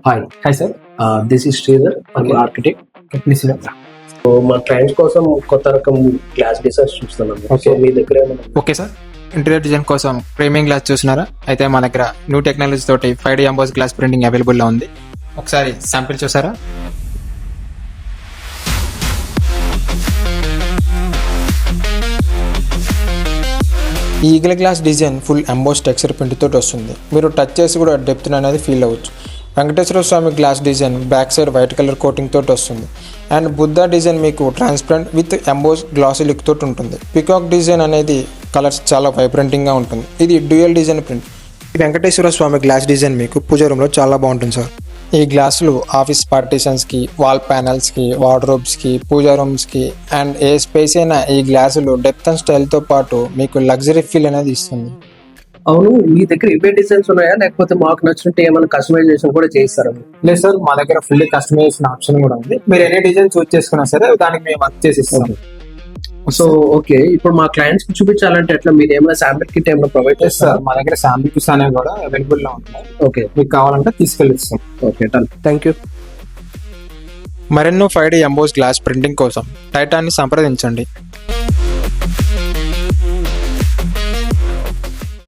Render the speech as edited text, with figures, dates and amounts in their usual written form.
Hi sir. This is Sridhar, I'm architect. Please. So మా clients కోసం కొత్త రకం గ్లాస్ డిజైన్స్ చూస్తున్నాను. Okay. సో మీ దగ్గర ఏమైనా ఓకే సార్, ఇంటీరియర్ డిజైన్ కోసం ఫ్రేమింగ్ గ్లాస్ చూస్తున్నారా? అయితే మా దగ్గర న్యూ టెక్నాలజీ తోటి 5D ఎంబోస్ గ్లాస్ ప్రింటింగ్ అవైలబుల్లో ఉంది. ఒకసారి శాంపిల్ చూసారా? ఈ eagle glass design full emboss texture print తోటి వస్తుంది. మీరు టచ్ చేసి కూడా డెప్త్ అనేది ఫీల్ అవ్వచ్చు. Venkateswara Swamy glass design back side white colour coating తోటి వస్తుంది. అండ్ బుద్ధ డిజైన్ మీకు transparent with emboss glassy look తోటి ఉంటుంది. పికాక్ డిజైన్ అనేది కలర్స్ చాలా వైబ్రెంటింగ్గా ఉంటుంది. ఇది డ్యూయల్ డిజైన్ ప్రింట్. ఈ వెంకటేశ్వర స్వామి గ్లాస్ డిజైన్ మీకు పూజ రూమ్లో చాలా బాగుంటుంది సార్. ఈ గ్లాసులు ఆఫీస్ పార్టీషన్స్కి, వాల్ ప్యానల్స్కి, వార్డ్రోబ్స్కి, పూజా రూమ్స్కి అండ్ ఏ స్పేస్ అయినా ఈ గ్లాసులు డెప్త్ అండ్ స్టైల్తో పాటు మీకు లగ్జరీ ఫీల్ అనేది ఇస్తుంది. అవును, మీ దగ్గర ఇవే డిజైన్స్ ఉన్నాయా, లేకపోతే మాకు నచ్చినట్టు ఏమైనా కస్టమైజేషన్ కూడా చేయిస్తారా? లేదు సార్, మా దగ్గర ఫుల్లీ కస్టమైజేషన్ ఆప్షన్ కూడా ఉంది. మీరు ఎనీ డిజైన్ చూస్ చేసుకున్నా సరే దానికి మేము వర్క్ చేసి ఇస్తాం. సో ఓకే, ఇప్పుడు మా క్లయింట్స్ కి చూపించాలంటే ఎట్లా, మీరు ఏమైనా శాంపిల్ కిట్ ఏమైనా ప్రొవైడ్ చేస్తారా? మా దగ్గర శాంపిల్ కిట్స్ అనేవి కూడా అవైలబుల్ లో ఉంటాయి. ఓకే, మీకు కావాలంటే తీసుకెళ్ళిస్తాం. Okay, done, thank you. మరెన్నో 5D ఎంబోస్ గ్లాస్ ప్రింటింగ్ కోసం టైటాన్ని సంప్రదించండి.